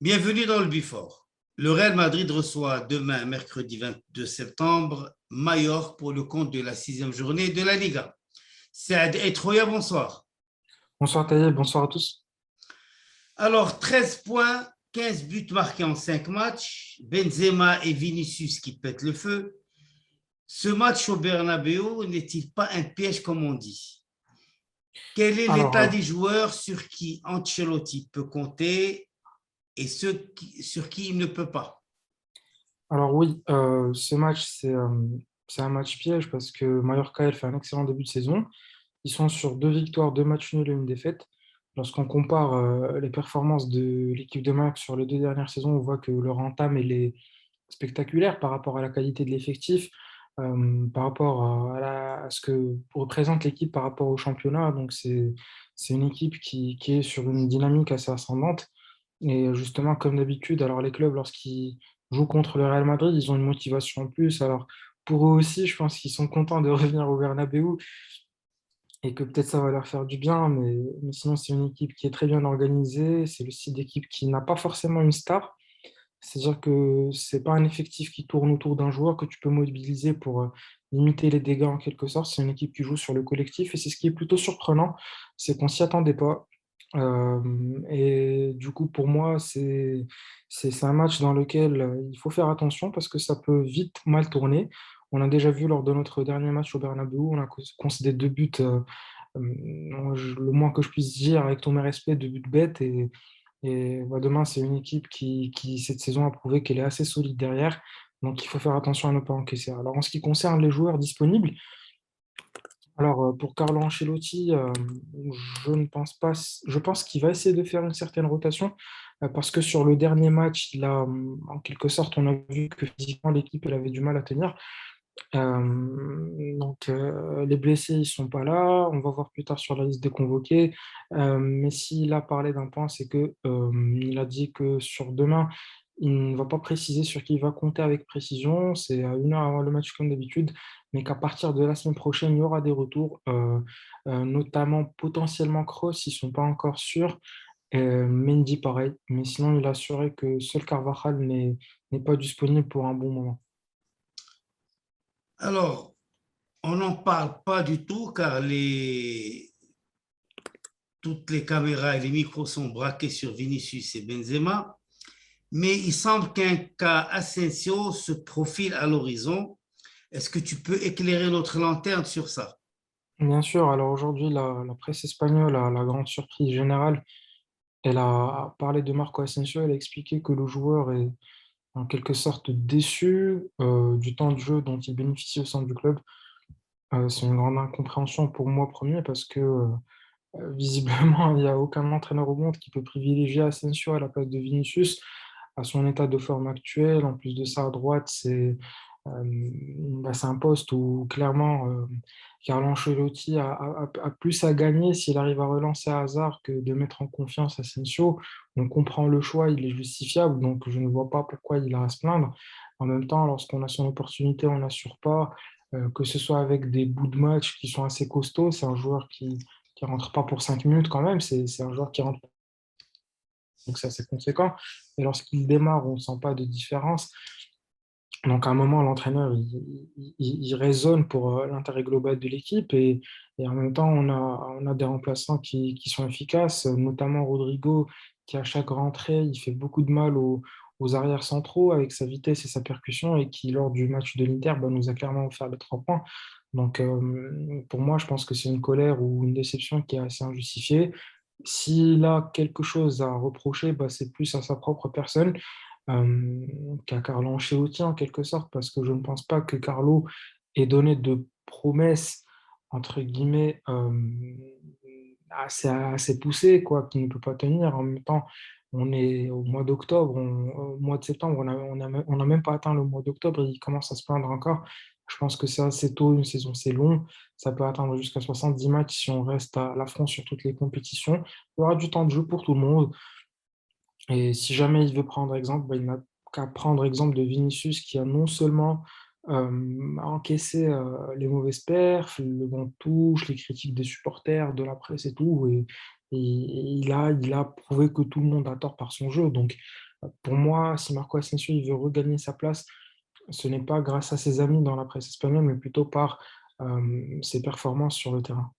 Bienvenue dans le Before. Le Real Madrid reçoit demain, mercredi 22 septembre, Mallorca pour le compte de la sixième journée de la Liga. Saad et Troya, bonsoir. Bonsoir Taïeb, bonsoir à tous. Alors, 13 points, 15 buts marqués en 5 matchs, Benzema et Vinicius qui pètent le feu. Ce match au Bernabéu n'est-il pas un piège comme on dit? Quel est Alors, l'état euh, des joueurs sur qui Ancelotti peut compter et sur qui il ne peut pas? alors, oui, ce match, c'est un match piège parce que Mallorca, elle fait un excellent début de saison. Ils sont sur deux victoires, deux matchs nuls et une défaite. Lorsqu'on compare les performances de l'équipe de Mallorca sur les deux dernières saisons, on voit que leur entame elle est spectaculaire par rapport à la qualité de l'effectif, par rapport à ce que représente l'équipe par rapport au championnat. Donc, c'est une équipe qui est sur une dynamique assez ascendante. Et justement, comme d'habitude, alors les clubs, lorsqu'ils jouent contre le Real Madrid, ils ont une motivation en plus. Alors, pour eux aussi, je pense qu'ils sont contents de revenir au Bernabéu et que peut-être ça va leur faire du bien. Mais sinon, c'est une équipe qui est très bien organisée. C'est le style d'équipe qui n'a pas forcément une star. C'est-à-dire que c'est pas un effectif qui tourne autour d'un joueur que tu peux mobiliser pour limiter les dégâts en quelque sorte. C'est une équipe qui joue sur le collectif et c'est ce qui est plutôt surprenant, c'est qu'on s'y attendait pas. Et du coup, pour moi, c'est un match dans lequel il faut faire attention parce que ça peut vite mal tourner. On a déjà vu lors de notre dernier match au Bernabéu, on a concédé deux buts, le moins que je puisse dire, avec tout mes respects, deux buts bêtes. Et demain, c'est une équipe qui, cette saison, a prouvé qu'elle est assez solide derrière. Donc, il faut faire attention à ne pas encaisser. Alors, en ce qui concerne les joueurs disponibles, pour Carlo Ancelotti, je ne pense pas, je pense qu'il va essayer de faire une certaine rotation parce que sur le dernier match, en quelque sorte, on a vu que physiquement, l'équipe, elle avait du mal à tenir. Les blessés, ils sont pas là. On va voir plus tard sur la liste des convoqués. Mais s'il a parlé d'un point, c'est que il a dit que sur demain, il ne va pas préciser sur qui il va compter avec précision. C'est à une heure avant le match comme d'habitude, mais qu'à partir de la semaine prochaine, il y aura des retours, notamment potentiellement Kroos, ils sont pas encore sûrs. Mendy, pareil. Mais sinon, il a assuré que seul Carvajal n'est pas disponible pour un bon moment. Alors, on n'en parle pas du tout car toutes les caméras et les micros sont braqués sur Vinicius et Benzema, mais il semble qu'un cas Asensio se profile à l'horizon. Est-ce que tu peux éclairer notre lanterne sur ça? Bien sûr, alors aujourd'hui, la presse espagnole, a la grande surprise générale, elle a parlé de Marco Asensio, elle a expliqué que le joueur est en quelque sorte déçu du temps de jeu dont il bénéficie au sein du club. C'est une grande incompréhension pour moi premier parce que visiblement, il n'y a aucun entraîneur au monde qui peut privilégier Asensio à la place de Vinicius à son état de forme actuel. En plus de ça, à droite, c'est un poste où clairement Carlo Ancelotti a plus à gagner s'il arrive à relancer Hazard que de mettre en confiance Asensio. On comprend le choix, il est justifiable, donc je ne vois pas pourquoi il a à se plaindre. En même temps, lorsqu'on a son opportunité, on n'assure pas, que ce soit avec des bouts de match qui sont assez costauds. C'est un joueur qui rentre pas pour 5 minutes quand même, c'est un joueur qui rentre, donc ça c'est conséquent. Et lorsqu'il démarre, on ne sent pas de différence. Donc, à un moment, l'entraîneur, il raisonne pour l'intérêt global de l'équipe et en même temps, on a des remplaçants qui sont efficaces, notamment Rodrigo, qui à chaque rentrée, il fait beaucoup de mal aux arrières centraux avec sa vitesse et sa percussion et qui, lors du match de l'Inter, bah, nous a clairement offert les 3 points. Donc, pour moi, je pense que c'est une colère ou une déception qui est assez injustifiée. S'il a quelque chose à reprocher, bah, c'est plus à sa propre personne qu'à Carlo Ancelotti en quelque sorte, parce que je ne pense pas que Carlo ait donné de promesses, entre guillemets, assez poussées, quoi, qu'il ne peut pas tenir. En même temps, on est au mois d'octobre, au mois de septembre, on a même pas atteint le mois d'octobre, et il commence à se plaindre encore. Je pense que c'est assez tôt, une saison c'est long, ça peut atteindre jusqu'à 70 matchs si on reste à l'affront sur toutes les compétitions. Il y aura du temps de jeu pour tout le monde. Et si jamais il veut prendre exemple, bah, il n'a qu'à prendre exemple de Vinicius qui a non seulement encaissé les mauvaises perfs, le vent de touche, les critiques des supporters, de la presse et tout, et il a prouvé que tout le monde a tort par son jeu. Donc, Pour moi, si Marco Asensio il veut regagner sa place, ce n'est pas grâce à ses amis dans la presse espagnole, mais plutôt par ses performances sur le terrain.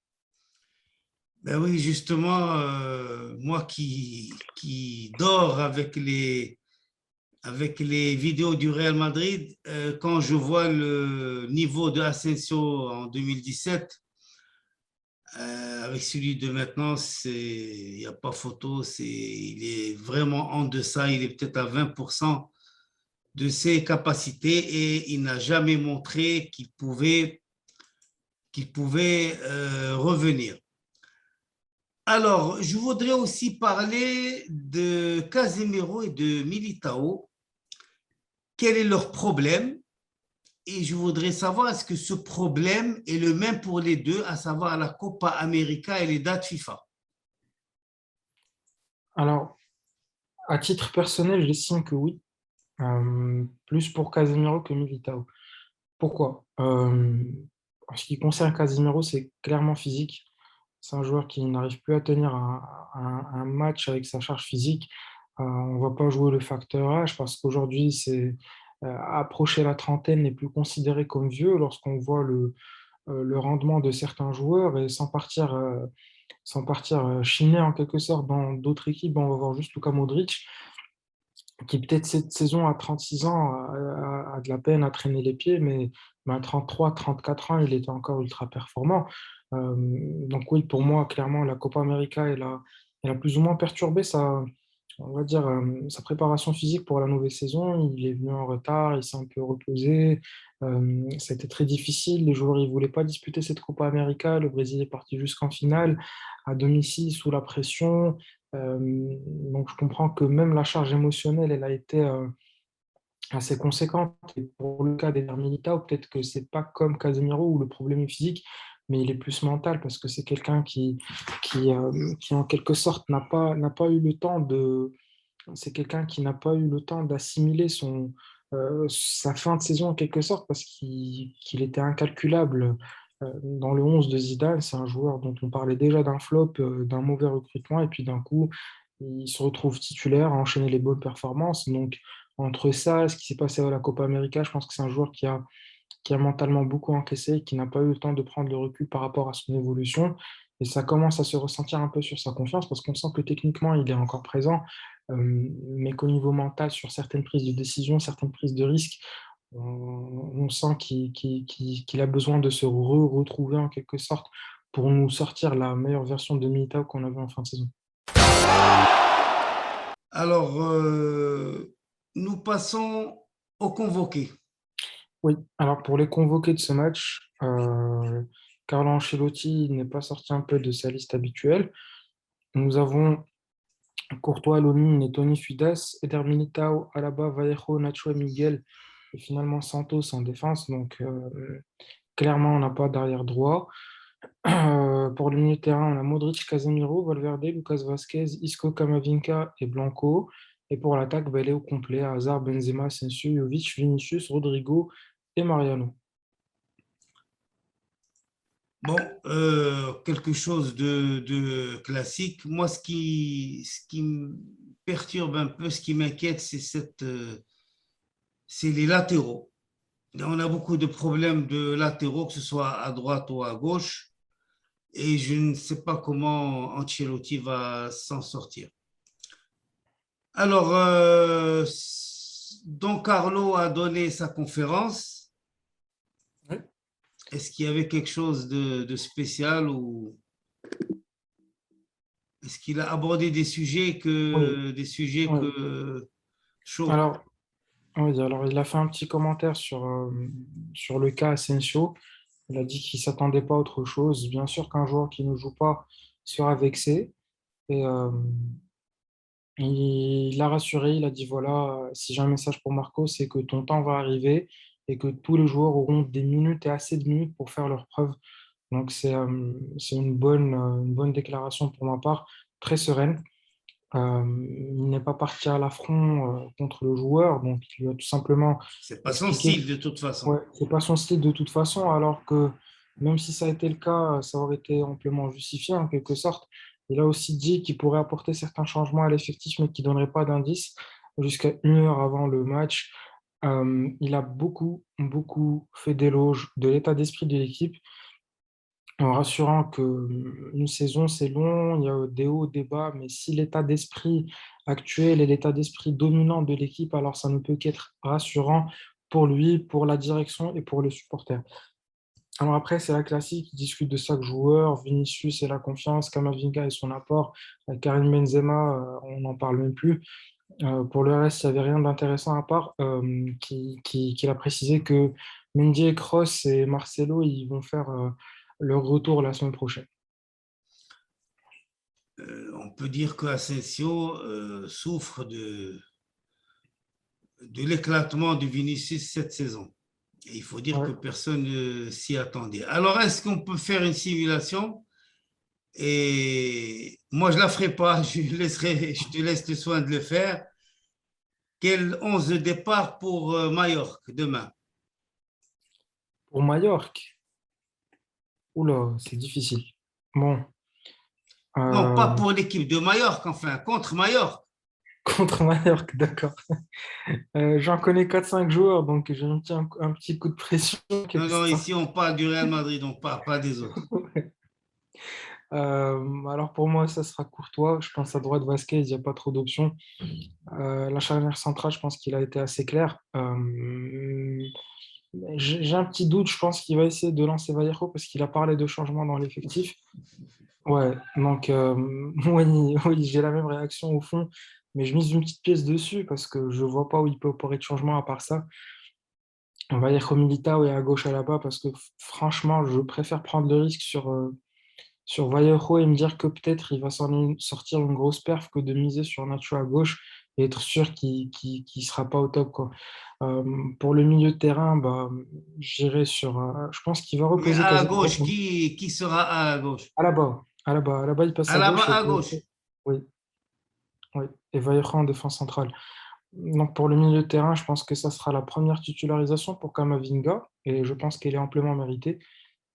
Ben oui, justement, moi qui dors avec les vidéos du Real Madrid, quand je vois le niveau de Asensio en 2017, avec celui de maintenant, il n'y a pas photo, il est vraiment en deçà, il est peut-être à 20% de ses capacités et il n'a jamais montré qu'il pouvait revenir. Alors, je voudrais aussi parler de Casemiro et de Militao. Quel est leur problème? Et je voudrais savoir, est-ce que ce problème est le même pour les deux, à savoir la Copa América et les dates FIFA? Alors, à titre personnel, j'estime que oui, plus pour Casemiro que Militao. Pourquoi? En ce qui concerne Casemiro, c'est clairement physique. C'est un joueur qui n'arrive plus à tenir un match avec sa charge physique. On ne va pas jouer le facteur âge parce qu'aujourd'hui, approcher la trentaine n'est plus considéré comme vieux lorsqu'on voit le rendement de certains joueurs et sans partir chiner en quelque sorte dans d'autres équipes. On va voir juste Luka Modric qui peut-être cette saison à 36 ans a de la peine à traîner les pieds, mais à 33, 34 ans, il était encore ultra performant. Donc oui, pour moi, clairement, la Copa América, elle a plus ou moins perturbé on va dire, sa préparation physique pour la nouvelle saison. Il est venu en retard, il s'est un peu reposé. Ça a été très difficile. Les joueurs ne voulaient pas disputer cette Copa América. Le Brésil est parti jusqu'en finale, à domicile, sous la pression. Donc, je comprends que même la charge émotionnelle, elle a été assez conséquente. Et pour le cas d'Eder Militao, peut-être que c'est pas comme Casemiro où le problème est physique, mais il est plus mental parce que c'est quelqu'un qui en quelque sorte, n'a pas eu le temps c'est quelqu'un qui n'a pas eu le temps d'assimiler sa fin de saison en quelque sorte parce qu'il était incalculable. Dans le 11 de Zidane, c'est un joueur dont on parlait déjà d'un flop, d'un mauvais recrutement, et puis d'un coup, il se retrouve titulaire, à enchaîner les bonnes performances. Donc, entre ça, ce qui s'est passé à la Copa América, je pense que c'est un joueur qui a mentalement beaucoup encaissé, qui n'a pas eu le temps de prendre le recul par rapport à son évolution. Et ça commence à se ressentir un peu sur sa confiance parce qu'on sent que techniquement, il est encore présent, mais qu'au niveau mental, sur certaines prises de décision, certaines prises de risque, on sent qu'il a besoin de se retrouver en quelque sorte pour nous sortir la meilleure version de Militao qu'on avait en fin de saison. Alors, nous passons au convoqué. Oui, alors pour les convoqués de ce match, Carlo Ancelotti n'est pas sorti un peu de sa liste habituelle. Nous avons Courtois, Lomine et Tony Fudas, Eder Militao, Alaba, Vallejo, Nacho et Miguel, et finalement Santos en défense. Donc, clairement, on n'a pas d'arrière droit. Pour le milieu de terrain, on a Modric, Casemiro, Valverde, Lucas Vasquez, Isco, Camavinga et Blanco. Et pour l'attaque, elle est au complet: Hazard, Benzema, Asensio, Jovic, Vinicius, Rodrigo et Mariano. Bon, quelque chose de classique. Moi, ce qui me perturbe un peu, ce qui m'inquiète, c'est les latéraux. Et on a beaucoup de problèmes de latéraux, que ce soit à droite ou à gauche, et je ne sais pas comment Ancelotti va s'en sortir. Alors, Don Carlo a donné sa conférence. Oui. Est-ce qu'il y avait quelque chose de spécial ou est-ce qu'il a abordé Oui, des sujets oui. chauds? Alors, oui, alors, il a fait un petit commentaire sur le cas Asensio. Il a dit qu'il ne s'attendait pas à autre chose. Bien sûr qu'un joueur qui ne joue pas sera vexé. Et il l'a rassuré, il a dit, voilà, si j'ai un message pour Marco, c'est que ton temps va arriver et que tous les joueurs auront des minutes et assez de minutes pour faire leurs preuves. Donc c'est une bonne déclaration pour ma part, très sereine. Il n'est pas parti à l'affront contre le joueur, donc il lui a tout simplement C'est pas son expliqué. style de toute façon. Ouais, c'est pas son style de toute façon, alors que même si ça a été le cas, ça aurait été amplement justifié en quelque sorte. Il a aussi dit qu'il pourrait apporter certains changements à l'effectif, mais qu'il ne donnerait pas d'indices. jusqu'à 1 heure avant le match. Il a beaucoup, beaucoup fait d'éloges de l'état d'esprit de l'équipe en rassurant que une saison, c'est long, il y a des hauts, des bas, mais si l'état d'esprit actuel est l'état d'esprit dominant de l'équipe, alors ça ne peut qu'être rassurant pour lui, pour la direction et pour les supporters. Alors après, c'est la classique, ils discutent de chaque joueur, Vinicius et la confiance, Camavinga et son apport, Karim Benzema, on n'en parle même plus. Pour le reste, il n'y avait rien d'intéressant à part qu'il a précisé que Mendy et Kroos et Marcelo, ils vont faire leur retour la semaine prochaine. On peut dire que Asensio souffre de l'éclatement du Vinicius cette saison. Et il faut dire que Ouais. personne ne s'y attendait. Alors, est-ce qu'on peut faire une simulation? Et moi, je ne la ferai pas, je te laisse le soin de le faire. Quel 11 de départ pour Majorque demain? Pour Majorque, oula, c'est difficile. Bon, Non, pas euh, pour l'équipe de Majorque, enfin, contre Majorque. contre Majorque, d'accord. J'en connais 4 5 joueurs, donc j'ai un petit coup de pression en Non, quelque non, sorte. ici, on parle du Real Madrid, on ne parle pas des autres. Alors pour moi, ça sera Courtois. Je pense à droite Vasquez, il n'y a pas trop d'options. La charnière centrale, je pense qu'il a été assez clair. J'ai un petit doute, je pense qu'il va essayer de lancer Vallejo parce qu'il a parlé de changement dans l'effectif. Ouais, donc oui, oui, j'ai la même réaction au fond, mais je mise une petite pièce dessus parce que je vois pas où il peut opérer de changement à part ça. Vallejo Militao et à gauche à la bas parce que franchement, je préfère prendre le risque sur Vallejo et me dire que peut-être il va sortir une grosse perf que de miser sur Nacho à gauche et être sûr qu'il sera pas au top, quoi. Euh, pour le milieu de terrain, bah, j'irai sur. Je pense qu'il va Mais reposer à Casemiro gauche, qui sera à gauche? à la bas. À la bas, il passe À à la gauche bas et à gauche. oui, oui, et Vallejo en défense centrale. Donc pour le milieu de terrain, je pense que ça sera la première titularisation pour Kamavinga et je pense qu'elle est amplement méritée.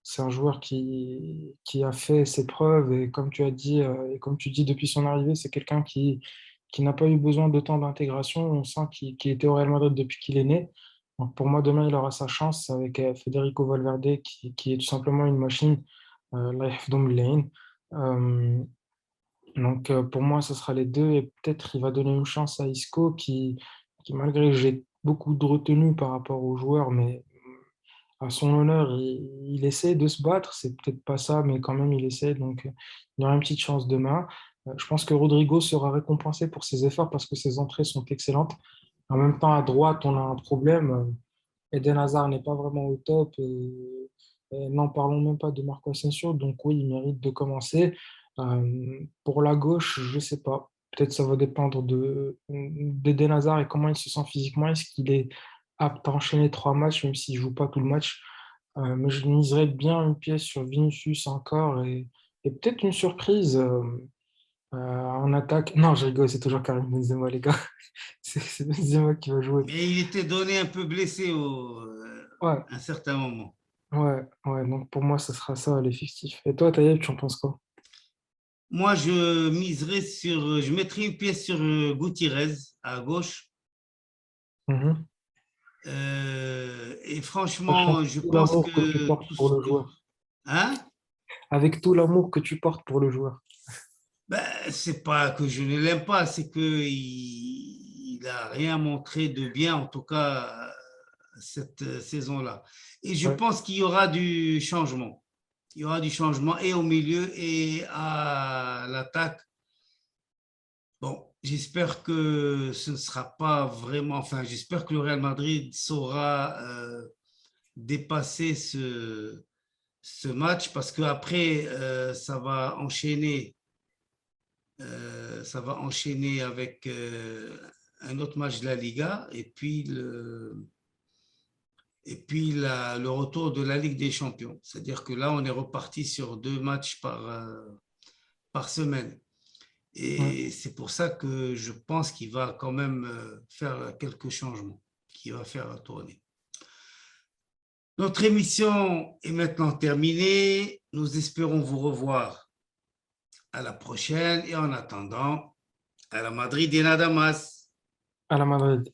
C'est un joueur qui a fait ses preuves et comme tu as dit, et comme tu dis depuis son arrivée, c'est quelqu'un qui n'a pas eu besoin de temps d'intégration. On sent qu'il était au Real Madrid depuis qu'il est né. Donc pour moi, demain, il aura sa chance avec Federico Valverde qui est tout simplement une machine, Allah yahfidhou min al-ayn. Euh, donc pour moi, ce sera les deux et peut-être il va donner une chance à Isco qui malgré que j'ai beaucoup de retenue par rapport aux joueurs, mais à son honneur, il essaie de se battre. C'est peut-être pas ça, mais quand même, il essaie. Donc, il y aura une petite chance demain. Je pense que Rodrigo sera récompensé pour ses efforts parce que ses entrées sont excellentes. En même temps, à droite, on a un problème. Eden Hazard n'est pas vraiment au top. Et n'en parlons même pas de Marco Asensio. Donc, oui, il mérite de commencer. Pour la gauche, je ne sais pas. Peut-être ça va dépendre d'Eden Hazard et comment il se sent physiquement. Est-ce qu'il est apte à enchaîner 3 matchs, même s'il ne joue pas tout le match? Mais je miserais bien une pièce sur Vinicius encore et peut-être une surprise en attaque. Non, je rigole, c'est toujours Karim Benzema, les gars. C'est Benzema qui va jouer. Mais il était donné un peu blessé Ouais, à un certain moment. ouais, ouais. Donc pour moi, ce sera ça l'effectif. Et toi, Taïeb, tu en penses quoi? Moi, je mettrai une pièce sur Gutiérrez à gauche. Mhm. Et Sachant franchement, je tout pense l'amour que tu que portes pour le joueur. hein, Avec tout l'amour que tu portes pour le joueur. ben, c'est pas que je ne l'aime pas, c'est que il a rien montré de bien, en tout cas cette saison-là. Et je Ouais, pense qu'il y aura du changement. Il y aura du changement et au milieu et à l'attaque. Bon, j'espère que ce ne sera pas vraiment, enfin, j'espère que le Real Madrid saura dépasser ce match parce qu'après, ça va enchaîner avec un autre match de la Liga et puis le retour de la Ligue des Champions. C'est-à-dire que là, on est reparti sur 2 matchs par semaine. ouais. Et c'est pour ça que je pense qu'il va quand même faire quelques changements, qu'il va faire tourner. Notre émission est maintenant terminée. Nous espérons vous revoir à la prochaine et en attendant, à la Madrid et nada más. à la Madrid.